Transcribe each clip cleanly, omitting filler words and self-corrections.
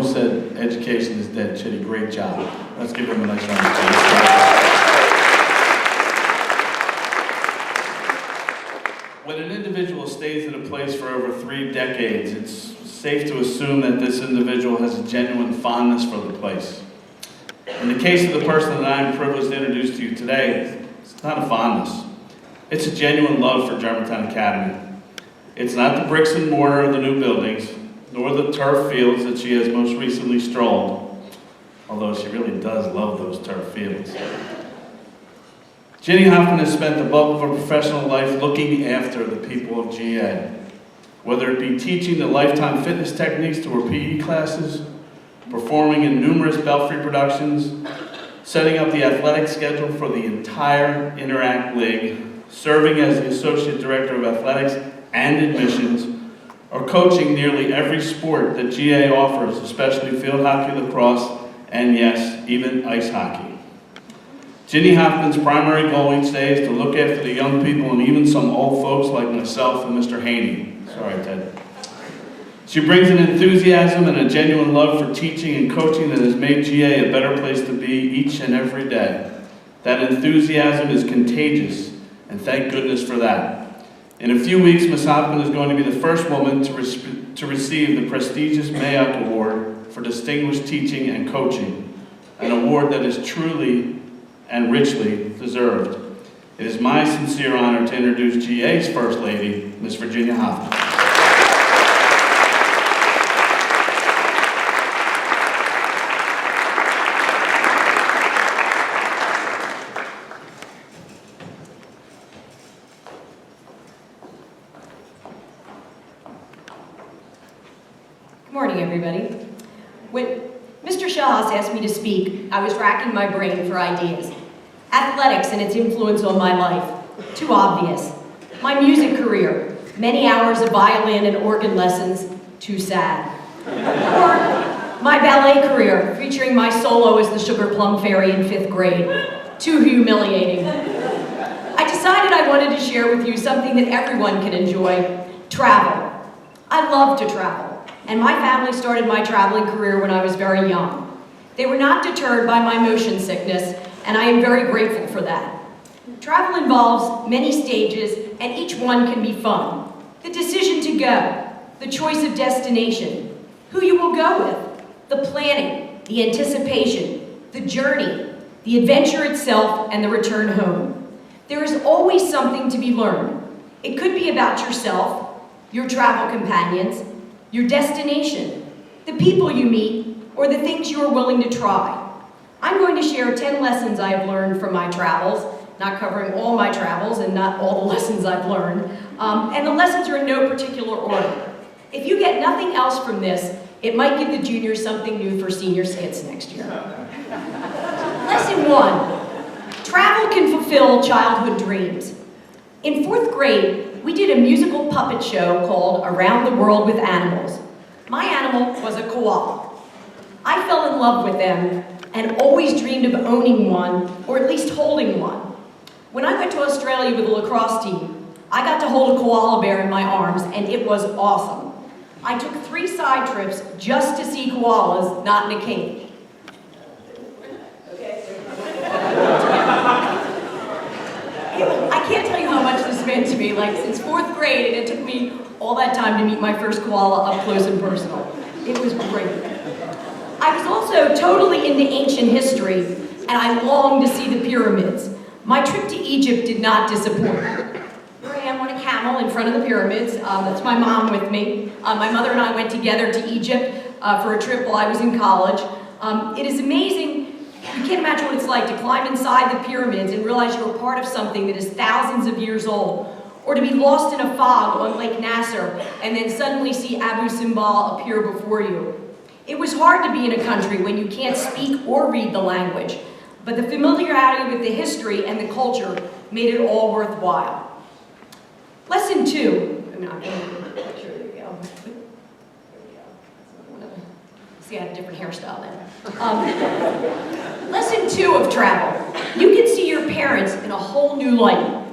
who said education is dead. Chitty, great job. Let's give him a nice round of applause. When an individual stays in a place for over 3 decades, it's safe to assume that this individual has a genuine fondness for the place. In the case of the person that I am privileged to introduce to you today, it's not a fondness. It's a genuine love for Germantown Academy. It's not the bricks and mortar of the new buildings, nor the turf fields that she has most recently strolled, although she really does love those turf fields. Ginny Hoffman has spent the bulk of her professional life looking after the people of GA, whether it be teaching the lifetime fitness techniques to her PE classes, performing in numerous Belfry productions, setting up the athletic schedule for the entire Interact League, serving as the Associate Director of Athletics and Admissions, or coaching nearly every sport that GA offers, especially field hockey, lacrosse, and yes, even ice hockey. Ginny Hoffman's primary goal each day is to look after the young people and even some old folks like myself and Mr. Haney. Sorry, Ted. She brings an enthusiasm and a genuine love for teaching and coaching that has made GA a better place to be each and every day. That enthusiasm is contagious, and thank goodness for that. In a few weeks, Ms. Hoffman is going to be the first woman to receive the prestigious Mayock Award for Distinguished Teaching and Coaching, an award that is truly and richly deserved. It is my sincere honor to introduce GA's First Lady, Ms. Virginia Hoffman. Good morning, everybody. When Mr. Shahas asked me to speak, I was racking my brain for ideas. Athletics and its influence on my life, too obvious. My music career, many hours of violin and organ lessons, too sad. Or my ballet career, featuring my solo as the Sugar Plum Fairy in 5th grade, too humiliating. I decided I wanted to share with you something that everyone can enjoy, travel. I love to travel, and my family started my traveling career when I was very young. They were not deterred by my motion sickness, and I am very grateful for that. Travel involves many stages, and each one can be fun. The decision to go, the choice of destination, who you will go with, the planning, the anticipation, the journey, the adventure itself, and the return home. There is always something to be learned. It could be about yourself, your travel companions, your destination, the people you meet, or the things you are willing to try. I'm going to share 10 lessons I have learned from my travels, not covering all my travels and not all the lessons I've learned, and the lessons are in no particular order. If you get nothing else from this, it might give the juniors something new for senior skits next year. Lesson 1, travel can fulfill childhood dreams. In 4th grade, we did a musical puppet show called Around the World with Animals. My animal was a koala. I fell in love with them and always dreamed of owning one, or at least holding one. When I went to Australia with the lacrosse team, I got to hold a koala bear in my arms, and it was awesome. I took 3 side trips just to see koalas not in a cage. I can't tell you how much this meant to me, like since 4th grade, and it took me all that time to meet my first koala up close and personal. It was great. I was also totally into ancient history, and I longed to see the pyramids. My trip to Egypt did not disappoint. Here I am on a camel in front of the pyramids. That's my mom with me. My mother and I went together to Egypt for a trip while I was in college. It is amazing. You can't imagine what it's like to climb inside the pyramids and realize you're a part of something that is thousands of years old, or to be lost in a fog on Lake Nasser and then suddenly see Abu Simbel appear before you. It was hard to be in a country when you can't speak or read the language, but the familiarity with the history and the culture made it all worthwhile. Lesson 2. There we go. There we go. See, I had a different hairstyle then. Lesson 2 of travel. You can see your parents in a whole new light.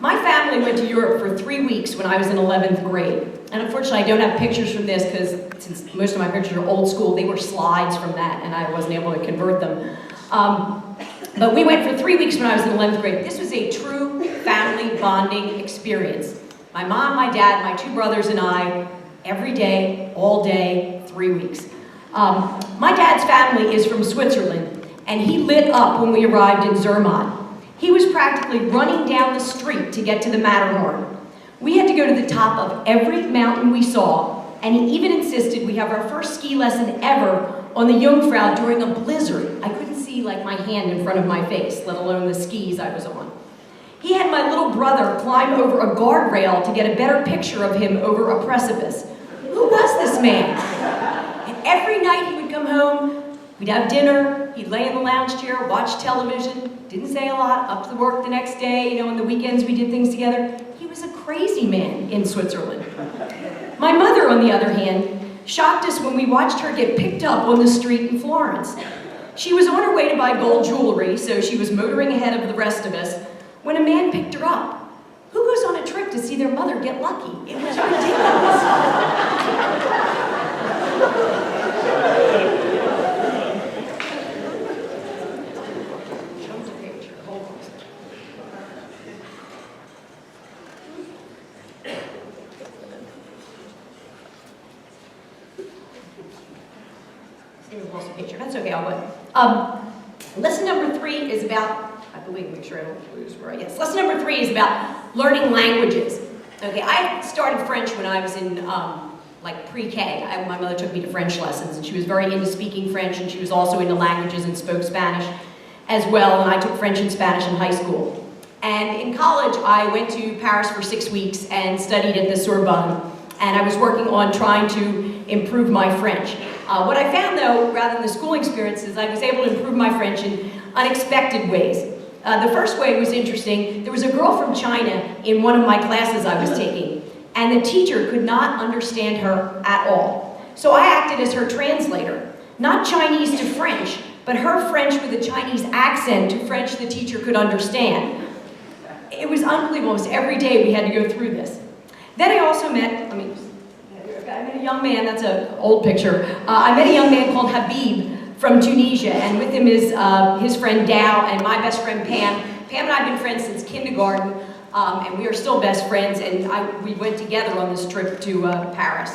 My family went to Europe for 3 weeks when I was in 11th grade. And unfortunately, I don't have pictures from this because since most of my pictures are old school, they were slides from that and I wasn't able to convert them. But we went for 3 weeks when I was in 11th grade. This was a true family bonding experience. My mom, my dad, my 2 brothers and I, every day, all day, 3 weeks. My dad's family is from Switzerland, and he lit up when we arrived in Zermatt. He was practically running down the street to get to the Matterhorn. We had to go to the top of every mountain we saw, and he even insisted we have our first ski lesson ever on the Jungfrau during a blizzard. I couldn't see like my hand in front of my face, let alone the skis I was on. He had my little brother climb over a guardrail to get a better picture of him over a precipice. Who was this man? And every night he would come home, we'd have dinner, he'd lay in the lounge chair, watch television, didn't say a lot, up to work the next day, on the weekends we did things together. He was a crazy man in Switzerland. My mother, on the other hand, shocked us when we watched her get picked up on the street in Florence. She was on her way to buy gold jewelry, so she was motoring ahead of the rest of us, when a man picked her up. Who goes on a trip to see their mother get lucky? It was ridiculous. Lost a picture. That's okay, I'll wait. Lesson number 3 is about, I believe, make sure I don't lose where I guess. Lesson number 3 is about learning languages. Okay, I started French when I was in like pre-K. My mother took me to French lessons, and she was very into speaking French, and she was also into languages and spoke Spanish as well, and I took French and Spanish in high school. And in college, I went to Paris for 6 weeks and studied at the Sorbonne, and I was working on trying to improve my French. What I found, though, rather than the school experiences, I was able to improve my French in unexpected ways. The first way was interesting. There was a girl from China in one of my classes I was taking, and the teacher could not understand her at all. So I acted as her translator. Not Chinese to French, but her French with a Chinese accent to French the teacher could understand. It was unbelievable. Almost every day we had to go through this. Then I also met, I met a young man, that's an old picture. I met a young man called Habib from Tunisia, and with him is his friend Dow and my best friend Pam. Pam and I have been friends since kindergarten, and we are still best friends, and we went together on this trip to Paris.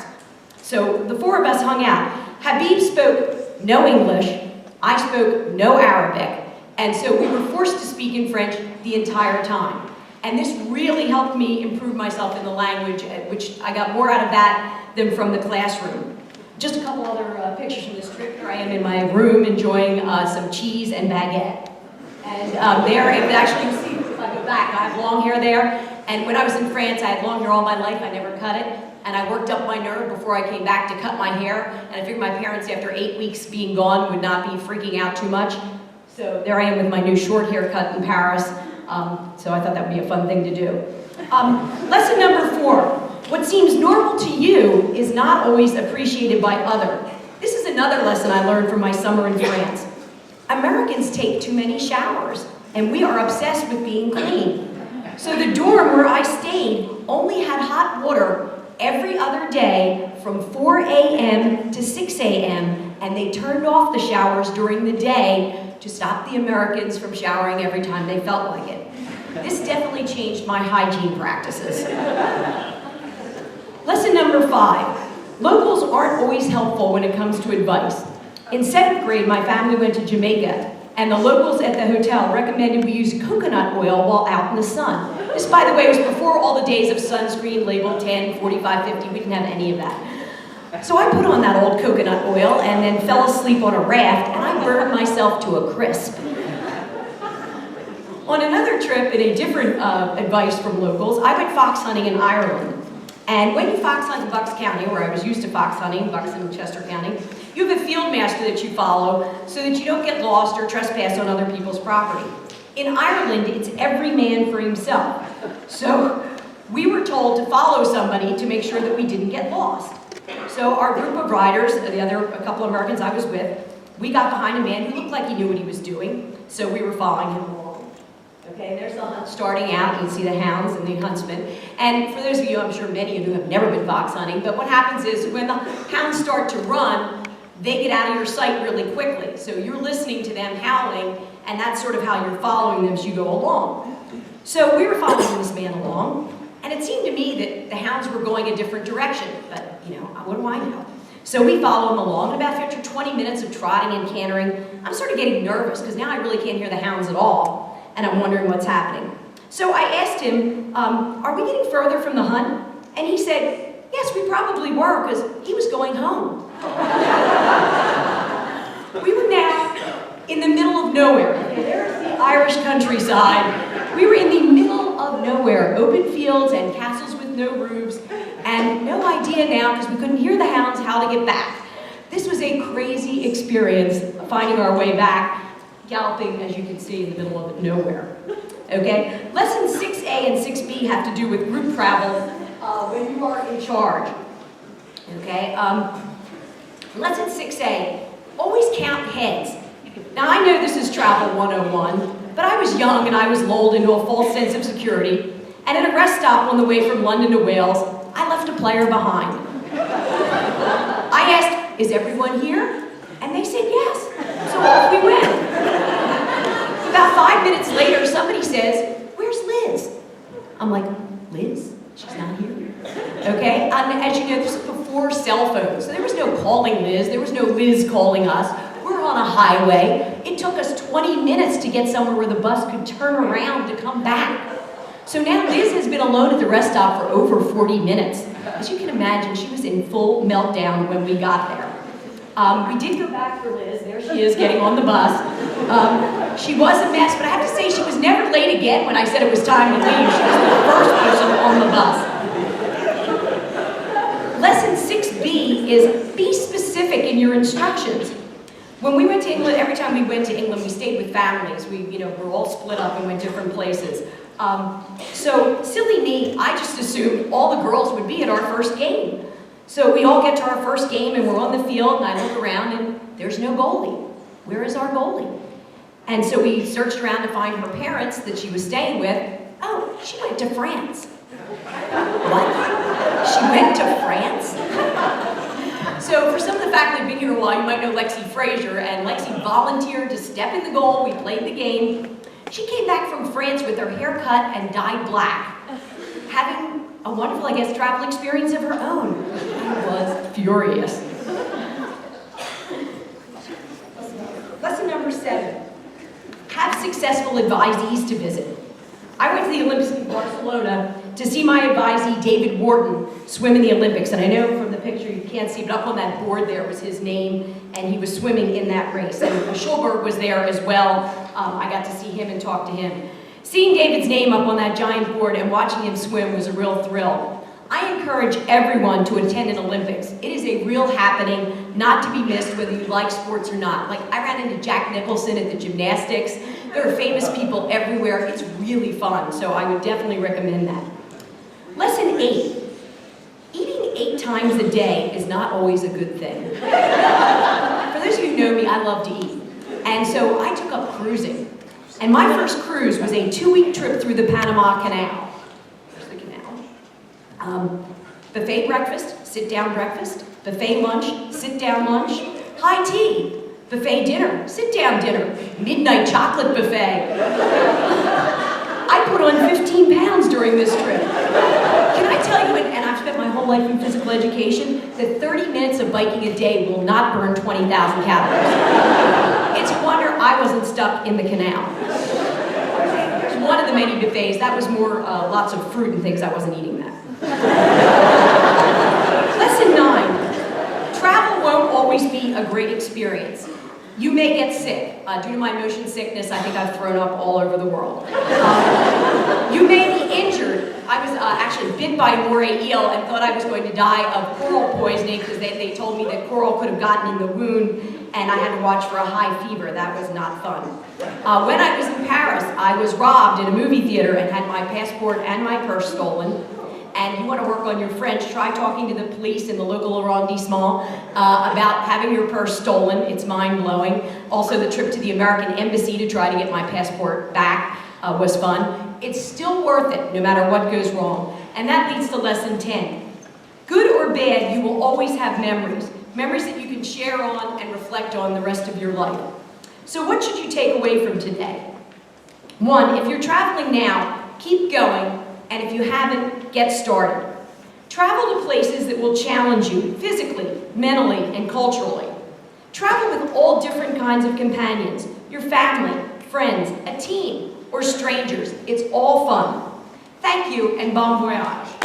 So the 4 of us hung out. Habib spoke no English, I spoke no Arabic, and so we were forced to speak in French the entire time. And this really helped me improve myself in the language, which I got more out of that than from the classroom. Just a couple other pictures from this trip. Here I am in my room enjoying some cheese and baguette. And there, actually, you can see if I go back, I have long hair there. And when I was in France, I had long hair all my life. I never cut it. And I worked up my nerve before I came back to cut my hair. And I figured my parents, after 8 weeks being gone, would not be freaking out too much. So there I am with my new short haircut in Paris. So I thought that would be a fun thing to do. Lesson number 4. What seems normal to you is not always appreciated by others. This is another lesson I learned from my summer in France. Americans take too many showers, and we are obsessed with being clean. So the dorm where I stayed only had hot water every other day from 4 a.m. to 6 a.m., and they turned off the showers during the day to stop the Americans from showering every time they felt like it. This definitely changed my hygiene practices. Lesson number 5. Locals aren't always helpful when it comes to advice. In 7th grade, my family went to Jamaica, and the locals at the hotel recommended we use coconut oil while out in the sun. This, by the way, was before all the days of sunscreen labeled 10, 45, 50. We didn't have any of that. So I put on that old coconut oil and then fell asleep on a raft, and I burned myself to a crisp. On another trip, in a different advice from locals, I went fox hunting in Ireland. And when you fox hunt in Bucks County, where I was used to fox hunting, Bucks and Chester County, you have a field master that you follow so that you don't get lost or trespass on other people's property. In Ireland, it's every man for himself. So we were told to follow somebody to make sure that we didn't get lost. So our group of riders, a couple of Americans I was with, we got behind a man who looked like he knew what he was doing, so we were following him along. Okay, there's the hunt starting out. You can see the hounds and the huntsman. And for those of you, I'm sure many of you have never been fox hunting, but what happens is when the hounds start to run, they get out of your sight really quickly. So you're listening to them howling, and that's sort of how you're following them as you go along. So we were following this man along, and it seemed to me that the hounds were going a different direction, but you know, what do I know? So we follow him along, and about after 20 minutes of trotting and cantering, I'm sort of getting nervous because now I really can't hear the hounds at all, and I'm wondering what's happening. So I asked him, are we getting further from the hunt? And he said, yes, we probably were, because he was going home. We were now in the middle of nowhere. There's the Irish countryside. We were in the middle of nowhere, open fields and castles with no roofs, and no idea now, because we couldn't hear the hounds, how to get back. This was a crazy experience, finding our way back, galloping, as you can see, in the middle of nowhere. Okay? Lessons 6A and 6B have to do with group travel when you are in charge. Okay? Lesson 6A, always count heads. Now, I know this is Travel 101, but I was young and I was lulled into a false sense of security, and at a rest stop on the way from London to Wales, I left a player behind. I asked, is everyone here? And they said yes. So off we went. About 5 minutes later, somebody says, where's Liz? I'm like, Liz? She's not here. Okay? And as you know, this was before cell phones. So there was no calling Liz. There was no Liz calling us. We're on a highway. It took us 20 minutes to get somewhere where the bus could turn around to come back. So now Liz has been alone at the rest stop for over 40 minutes. As you can imagine, she was in full meltdown when we got there. We did go back for Liz. There she is getting on the bus. She was a mess, but I have to say she was never late again when I said it was time to leave. She was the first person on the bus. Lesson 6B is be specific in your instructions. When we went to England, every time we went to England, we stayed with families. We're all split up and went different places. So, silly me, I just assumed all the girls would be at our first game. So we all get to our first game and we're on the field and I look around and there's no goalie. Where is our goalie? And so we searched around to find her parents that she was staying with. Oh, she went to France. What? She went to France? So for some of the faculty who've been here a while, you might know Lexi Frazier, and Lexi volunteered to step in the goal. We played the game. She came back from France with her hair cut and dyed black, having a wonderful, I guess, travel experience of her own. I was furious. Lesson number 7, have successful advisees to visit. I went to the Olympics in Barcelona to see my advisee, David Wharton, swim in the Olympics. And I know from the picture you can't see, but up on that board there was his name, and he was swimming in that race. And Schulberg was there as well. I got to see him and talk to him. Seeing David's name up on that giant board and watching him swim was a real thrill. I encourage everyone to attend an Olympics. It is a real happening, not to be missed whether you like sports or not. Like, I ran into Jack Nicholson at the gymnastics. There are famous people everywhere. It's really fun, so I would definitely recommend that. Lesson 8, eating 8 times a day is not always a good thing. For those of you who know me, I love to eat. And so I took up cruising. And my first cruise was a 2-week trip through the Panama Canal. There's the canal. Buffet breakfast, sit-down breakfast. Buffet lunch, sit-down lunch. High tea, buffet dinner, sit-down dinner. Midnight chocolate buffet. I put on 15 pounds during this trip. Can I tell you, and I've spent my whole life in physical education, that 30 minutes of biking a day will not burn 20,000 calories. It's a wonder I wasn't stuck in the canal. There's one of the many buffets. That was more lots of fruit and things. I wasn't eating that. Lesson 9. Travel won't always be a great experience. You may get sick. Due to my motion sickness, I think I've thrown up all over the world. You may be injured. I was actually bit by a moray eel and thought I was going to die of coral poisoning because they told me that coral could have gotten in the wound and I had to watch for a high fever. That was not fun. When I was in Paris, I was robbed in a movie theater and had my passport and my purse stolen. And you want to work on your French, try talking to the police in the local arrondissement about having your purse stolen. It's mind-blowing. Also, the trip to the American Embassy to try to get my passport back was fun, it's still worth it no matter what goes wrong. And that leads to lesson 10. Good or bad, you will always have memories. Memories that you can share on and reflect on the rest of your life. So what should you take away from today? 1, if you're traveling now, keep going, and if you haven't, get started. Travel to places that will challenge you physically, mentally, and culturally. Travel with all different kinds of companions, your family, friends, a team, or strangers. It's all fun. Thank you, and bon voyage.